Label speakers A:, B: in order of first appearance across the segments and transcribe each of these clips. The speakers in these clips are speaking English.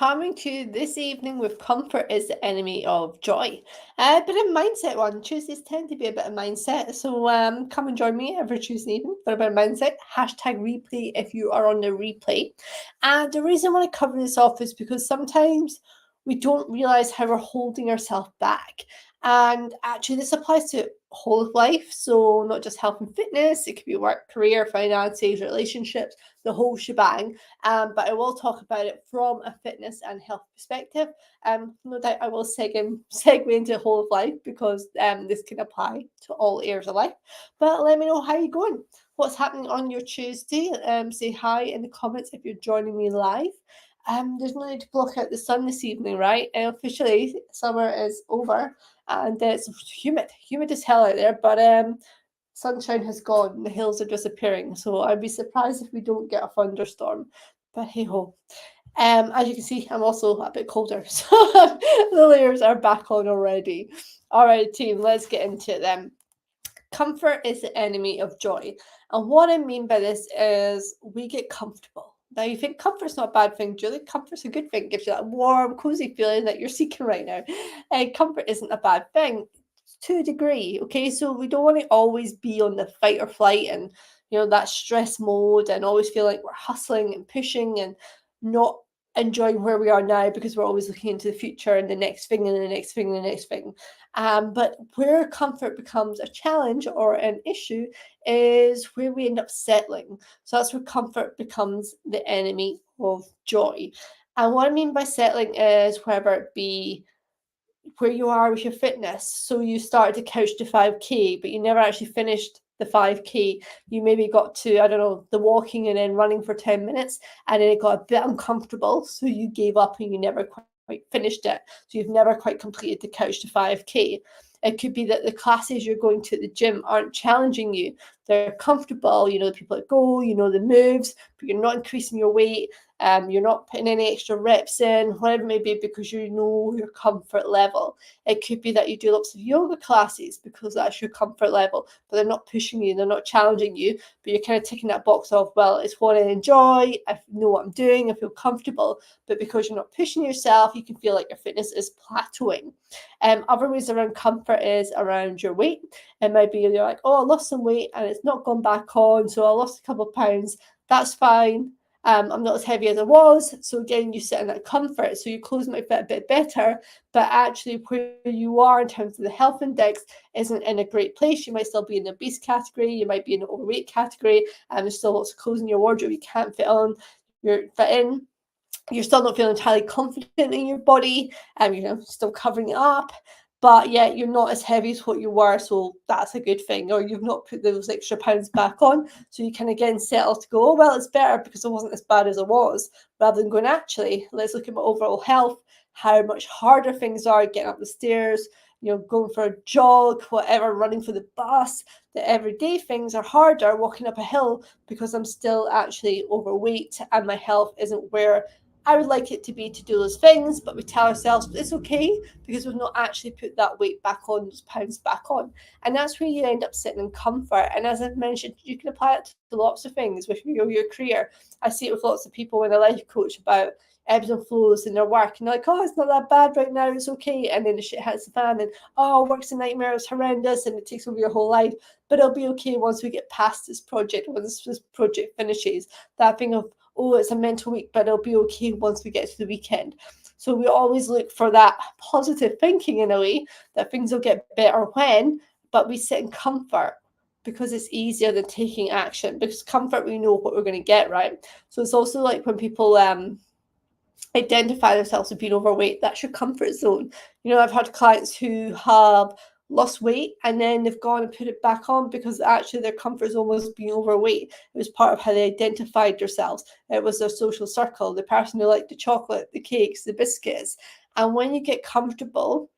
A: coming to you this evening with comfort is the enemy of joy. A bit of mindset one. Tuesdays tend to be a bit of mindset. So come and join me every Tuesday evening for a bit of mindset. Hashtag replay if you are on the replay. And the reason I want to cover this off is because sometimes we don't realize how we're holding ourselves back. And actually, this applies to whole of life. So, not just health and fitness, it could be work, career, finances, relationships, the whole shebang. But I will talk about it from a fitness and health perspective. No doubt I will segue into whole of life because this can apply to all areas of life. But let me know how you're going. What's happening on your Tuesday? Say hi in the comments if you're joining me live. There's no need to block out the sun this evening, right? Officially, summer is over and it's humid as hell out there. But sunshine has gone, the hills are disappearing. So I'd be surprised if we don't get a thunderstorm. But hey ho. As you can see, I'm also a bit colder, so the layers are back on already. All right, team, let's get into it then. Comfort is the enemy of joy. And what I mean by this is we get comfortable. Now, you think comfort's not a bad thing, Julie. Comfort's a good thing. It gives you that warm, cozy feeling that you're seeking right now. And comfort isn't a bad thing to a degree, okay? So we don't want to always be on the fight or flight and, that stress mode and always feel like we're hustling and pushing and not enjoying where we are now because we're always looking into the future and the next thing and the next thing and the next thing. But where comfort becomes a challenge or an issue is where we end up settling. So that's where comfort becomes the enemy of joy. And what I mean by settling is whether it be where you are with your fitness. So you started to couch to 5K, but you never actually finished the 5K. You maybe got to, I don't know, the walking and then running for 10 minutes, and then it got a bit uncomfortable. So you gave up and you never quite finished it. So you've never quite completed the couch to 5K. It could be that the classes you're going to at the gym aren't challenging you. They're comfortable, the people that go, the moves, but you're not increasing your weight. You're not putting any extra reps in, whatever it may be, because you know your comfort level. It could be that you do lots of yoga classes because that's your comfort level, but they're not pushing you, they're not challenging you, but you're kind of ticking that box off, well, it's what I enjoy, I know what I'm doing, I feel comfortable, but because you're not pushing yourself, you can feel like your fitness is plateauing. Other ways around comfort is around your weight. It might be you're like, oh, I lost some weight and it's not gone back on, so I lost a couple of pounds, that's fine. I'm not as heavy as I was. So again, you sit in that comfort. So your clothes might fit a bit better, but actually where you are in terms of the health index isn't in a great place. You might still be in the obese category. You might be in the overweight category. There's still lots of clothes in your wardrobe you can't fit on. You're still not feeling entirely confident in your body. Still covering it up. But yet you're not as heavy as what you were, so that's a good thing. Or you've not put those extra pounds back on, so you can again settle to go, oh, well, it's better because it wasn't as bad as it was, rather than going, actually, let's look at my overall health, how much harder things are getting up the stairs, going for a jog, whatever, running for the bus. The everyday things are harder, walking up a hill, because I'm still actually overweight and my health isn't where I would like it to be to do those things, but we tell ourselves it's okay because we've not actually put that weight back on, those pounds back on. And that's where you end up sitting in comfort. And as I've mentioned, you can apply it to lots of things with your career. I see it with lots of people when I life coach about ebbs and flows in their work. And they're like, oh, it's not that bad right now, it's okay. And then the shit hits the fan and, oh, work's a nightmare, it's horrendous, and it takes over your whole life. But it'll be okay once we get past this project, once this project finishes. That thing of, oh, it's a mental week, but it'll be okay once we get to the weekend. So we always look for that positive thinking in a way that things will get better when, but we sit in comfort because it's easier than taking action. Because comfort, we know what we're going to get, right? So it's also like when people identify themselves as being overweight, that's your comfort zone. I've had clients who have lost weight and then they've gone and put it back on because actually their comfort zone was being overweight. It was part of how they identified themselves. It was their social circle, the person who liked the chocolate, the cakes, the biscuits. And when you get comfortable,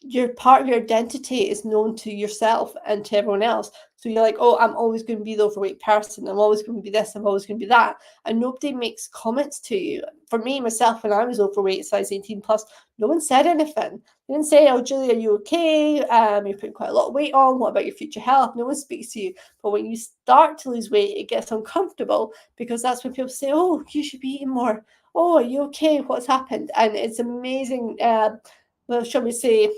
A: your part of your identity is known to yourself and to everyone else. So you're like, oh, I'm always going to be the overweight person. I'm always going to be this. I'm always going to be that. And nobody makes comments to you. For me, myself, when I was overweight, size 18 plus, no one said anything. They didn't say, oh, Julie, are you okay? You're putting quite a lot of weight on. What about your future health? No one speaks to you. But when you start to lose weight, it gets uncomfortable because that's when people say, oh, you should be eating more. oh, are you okay? What's happened? And it's amazing, well, shall we say,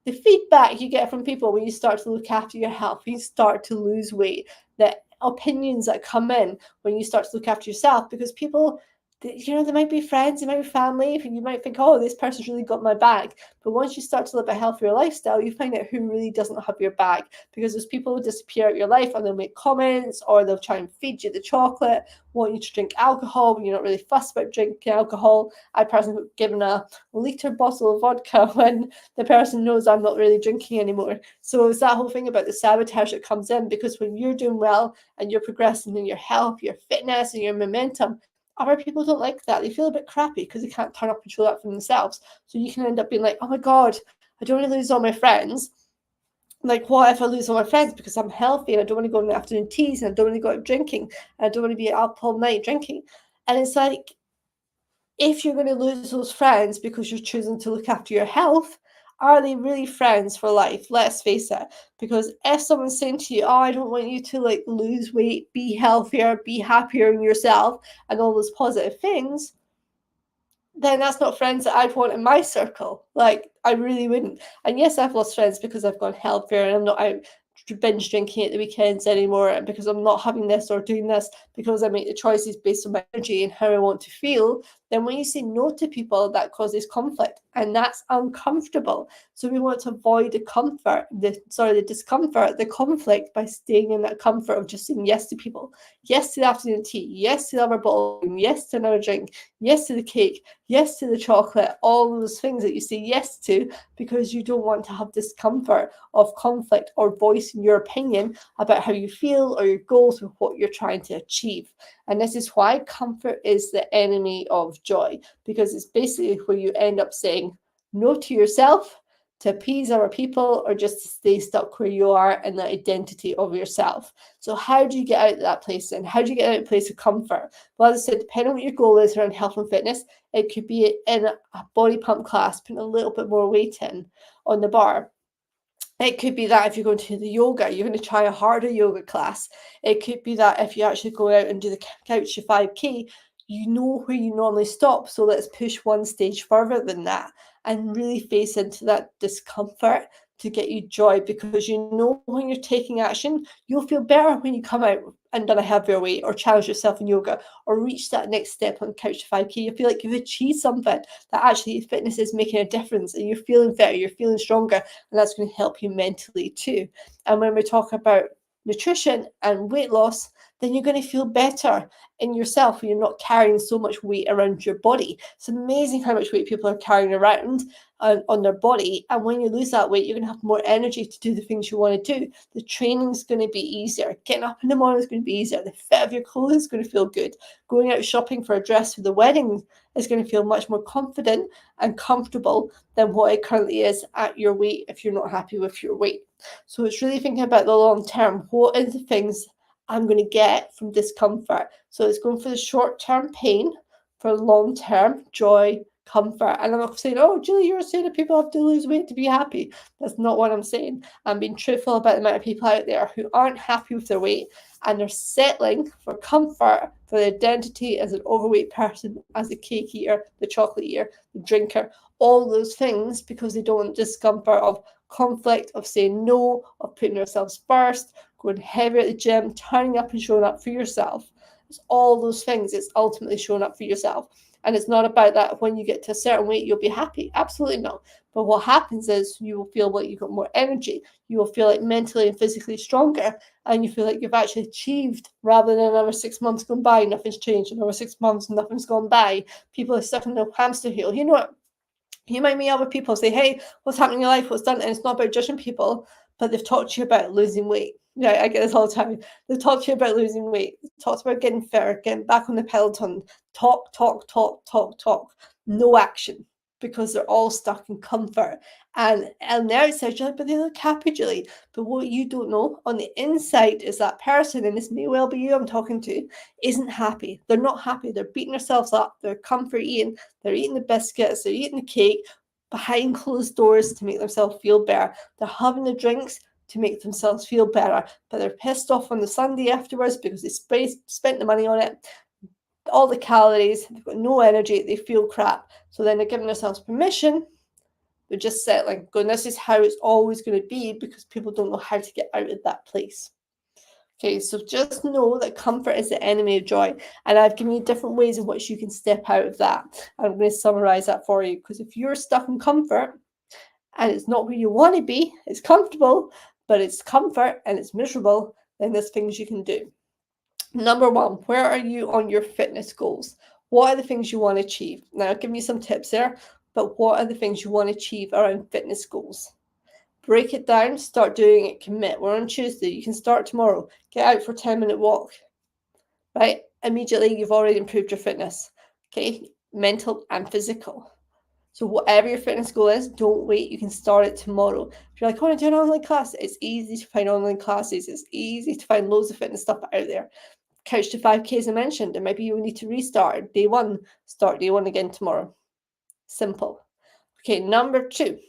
A: the feedback you get from people when you start to look after your health, when you start to lose weight, the opinions that come in when you start to look after yourself, because people, they might be friends, they might be family, and you might think, oh, this person's really got my back. But once you start to live a healthier lifestyle, you find out who really doesn't have your back, because there's people who disappear out your life and they'll make comments, or they'll try and feed you the chocolate, want you to drink alcohol when you're not really fussed about drinking alcohol. I personally got given a litre bottle of vodka when the person knows I'm not really drinking anymore. So it's that whole thing about the sabotage that comes in, because when you're doing well and you're progressing in your health, your fitness, and your momentum, other people don't like that. They feel a bit crappy because they can't turn up and show that for themselves. So you can end up being like, oh my God, I don't want to lose all my friends. Like, what if I lose all my friends because I'm healthy and I don't want to go on the afternoon teas and I don't want to go out drinking and I don't want to be up all night drinking? And it's like, if you're going to lose those friends because you're choosing to look after your health, are they really friends for life? Let's face it. Because if someone's saying to you, oh, I don't want you to like lose weight, be healthier, be happier in yourself, and all those positive things, then that's not friends that I'd want in my circle. Like, I really wouldn't. And yes, I've lost friends because I've gone healthier and I'm not out binge drinking at the weekends anymore, and because I'm not having this or doing this, because I make the choices based on my energy and how I want to feel. Then when you say no to people, that causes conflict, and that's uncomfortable. So we want to avoid the discomfort, the conflict, by staying in that comfort of just saying yes to people. Yes to the afternoon tea, yes to the other bottle, yes to another drink, yes to the cake, yes to the chocolate, all those things that you say yes to, because you don't want to have discomfort of conflict or voicing your opinion about how you feel or your goals with what you're trying to achieve. And this is why comfort is the enemy of joy, because it's basically where you end up saying no to yourself to appease other people, or just to stay stuck where you are in the identity of yourself. So how do you get out of that place, and how do you get out of a place of comfort? Well, as I said, depending on what your goal is around health and fitness, it could be in a body pump class, putting a little bit more weight in on the bar. It could be that if you're going to the yoga, you're going to try a harder yoga class. It could be that if you actually go out and do the couch to 5K, you know where you normally stop. So let's push one stage further than that and really face into that discomfort to get you joy, because you know when you're taking action, you'll feel better when you come out and done a heavier weight or challenge yourself in yoga or reach that next step on couch to 5K. You feel like you've achieved something, that actually fitness is making a difference and you're feeling better, you're feeling stronger, and that's going to help you mentally too. And when we talk about nutrition and weight loss, then you're going to feel better in yourself when you're not carrying so much weight around your body. It's amazing how much weight people are carrying around on their body. And when you lose that weight, you're going to have more energy to do the things you want to do. The training's going to be easier. Getting up in the morning is going to be easier. The fit of your clothes is going to feel good. Going out shopping for a dress for the wedding is going to feel much more confident and comfortable than what it currently is at your weight if you're not happy with your weight. So it's really thinking about the long term. What are the things I'm going to get from discomfort? So it's going for the short-term pain for long-term joy, comfort. And I'm not saying, oh, Julie, you're saying that people have to lose weight to be happy. That's not what I'm saying. I'm being truthful about the amount of people out there who aren't happy with their weight and they're settling for comfort, for the identity as an overweight person, as a cake eater, the chocolate eater, the drinker, all those things, because they don't want discomfort of conflict, of saying no, of putting yourselves first, going heavier at the gym, turning up and showing up for yourself. It's all those things. It's ultimately showing up for yourself. And it's not about that when you get to a certain weight, you'll be happy. Absolutely not. But what happens is you will feel like you've got more energy. You will feel like mentally and physically stronger. And you feel like you've actually achieved, rather than another 6 months gone by, nothing's changed. Another 6 months, nothing's gone by. People are stuck in the hamster wheel. You know what? You might meet other people, say, hey, what's happening in your life? What's done? And it's not about judging people, but they've talked to you about losing weight. Yeah, I get this all the time. They've talked to you about losing weight. They've talked about getting fitter, getting back on the Peloton. Talk, talk, talk, talk, talk. No action, because they're all stuck in comfort. And on the outside, you're like, but they look happy, Julie. But what you don't know on the inside is that person, and this may well be you I'm talking to, isn't happy. They're not happy. They're beating themselves up. They're comfort eating. They're eating the biscuits. They're eating the cake behind closed doors to make themselves feel better. They're having the drinks to make themselves feel better, but they're pissed off on the Sunday afterwards because they spent the money on it. all the calories, they've got no energy, they feel crap. So then they're giving themselves permission. They're just settling, going, this is how it's always going to be, because people don't know how to get out of that place. Okay, so just know that comfort is the enemy of joy. And I've given you different ways in which you can step out of that. I'm going to summarize that for you, because if you're stuck in comfort and it's not where you want to be, it's comfortable, but it's comfort and it's miserable, then there's things you can do. Number one, where are you on your fitness goals? What are the things you want to achieve? Now, I'll give you some tips there, but what are the things you want to achieve around fitness goals? Break it down, start doing it, commit. We're on Tuesday, you can start tomorrow. Get out for a 10-minute walk, right? Immediately, you've already improved your fitness, okay? Mental and physical. So whatever your fitness goal is, don't wait. You can start it tomorrow. If you're like, I want to do an online class, it's easy to find online classes. It's easy to find loads of fitness stuff out there. Couch to 5K, as I mentioned, and maybe you need to restart day one. Start day one again tomorrow. Simple. Okay, number two,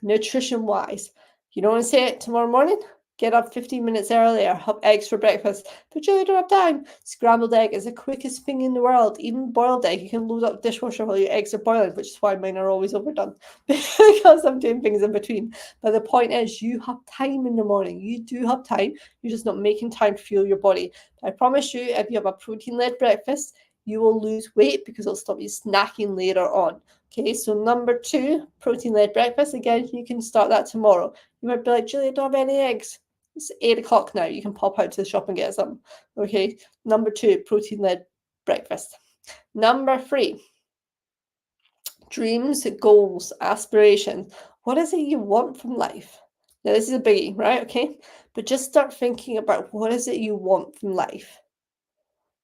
A: nutrition-wise. You don't want to say it tomorrow morning? Get up 15 minutes earlier, have eggs for breakfast. But Julie, I don't have time. Scrambled egg is the quickest thing in the world. Even boiled egg, you can load up the dishwasher while your eggs are boiling, which is why mine are always overdone, because I'm doing things in between. But the point is, you have time in the morning. You do have time. You're just not making time to fuel your body. I promise you, if you have a protein-led breakfast, you will lose weight because it'll stop you snacking later on. Okay, so number two, protein-led breakfast. Again, you can start that tomorrow. You might be like, Julie, I don't have any eggs. It's 8 o'clock now. You can pop out to the shop and get some. Okay, number two, protein-led breakfast. Number three, dreams, goals, aspirations. What is it you want from life? Now, this is a biggie, right? Okay, but just start thinking about what is it you want from life.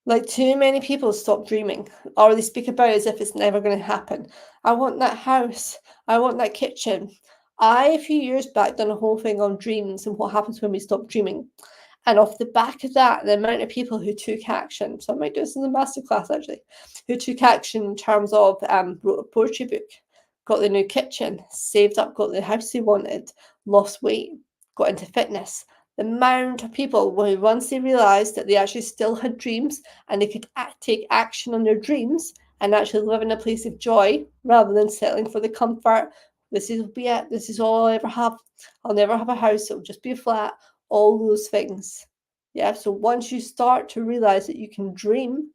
A: Like, too many people stop dreaming, or they speak about it as if it's never going to happen. I want that house. I want that kitchen. A few years back, done a whole thing on dreams and what happens when we stop dreaming. And off the back of that, the amount of people who took action, so I might do this in the masterclass actually, who took action in terms of wrote a poetry book, got the new kitchen, saved up, got the house they wanted, lost weight, got into fitness. The amount of people, once they realised that they actually still had dreams and they could take action on their dreams and actually live in a place of joy rather than settling for the comfort. This is it. This is all I'll ever have. I'll never have a house. It'll just be a flat. All those things. Yeah. So once you start to realise that you can dream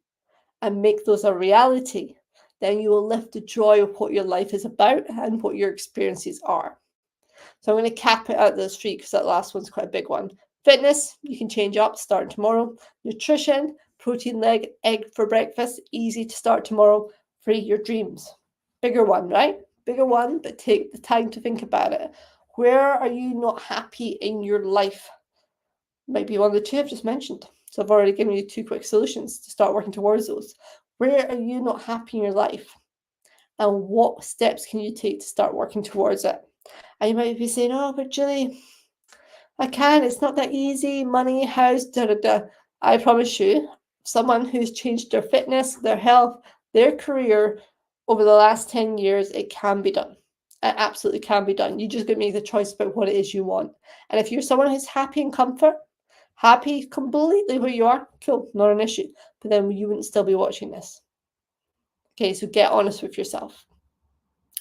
A: and make those a reality, then you will live the joy of what your life is about and what your experiences are. So I'm going to cap it at those three because that last one's quite a big one. Fitness, you can change up, starting tomorrow. Nutrition, protein egg for breakfast, easy to start tomorrow. Free your dreams. Bigger one, right? Bigger one, but take the time to think about it. Where are you not happy in your life? Maybe one of the two I've just mentioned. So I've already given you 2 quick solutions to start working towards those. Where are you not happy in your life? And what steps can you take to start working towards it? And you might be saying, oh, but Julie, I can't. It's not that easy. Money, house, da da da. I promise you, someone who's changed their fitness, their health, their career over the last 10 years, it can be done. It absolutely can be done. You just got to make the choice about what it is you want. And if you're someone who's happy in comfort, happy completely where you are, cool, not an issue. But then you wouldn't still be watching this. Okay, so get honest with yourself.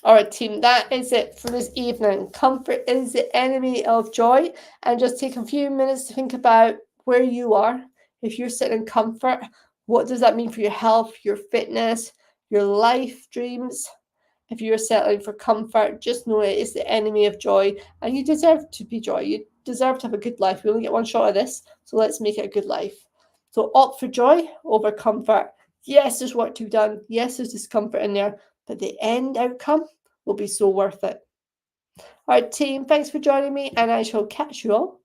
A: All right, team, that is it for this evening. Comfort is the enemy of joy. And just take a few minutes to think about where you are. If you're sitting in comfort, what does that mean for your health, your fitness, your life dreams? If you're settling for comfort, just know it is the enemy of joy. And you deserve to be joy. You deserve to have a good life. We only get one shot of this, so let's make it a good life. So opt for joy over comfort. Yes, there's work to be done. Yes, there's discomfort in there. But the end outcome will be so worth it. All right, team, thanks for joining me, and I shall catch you all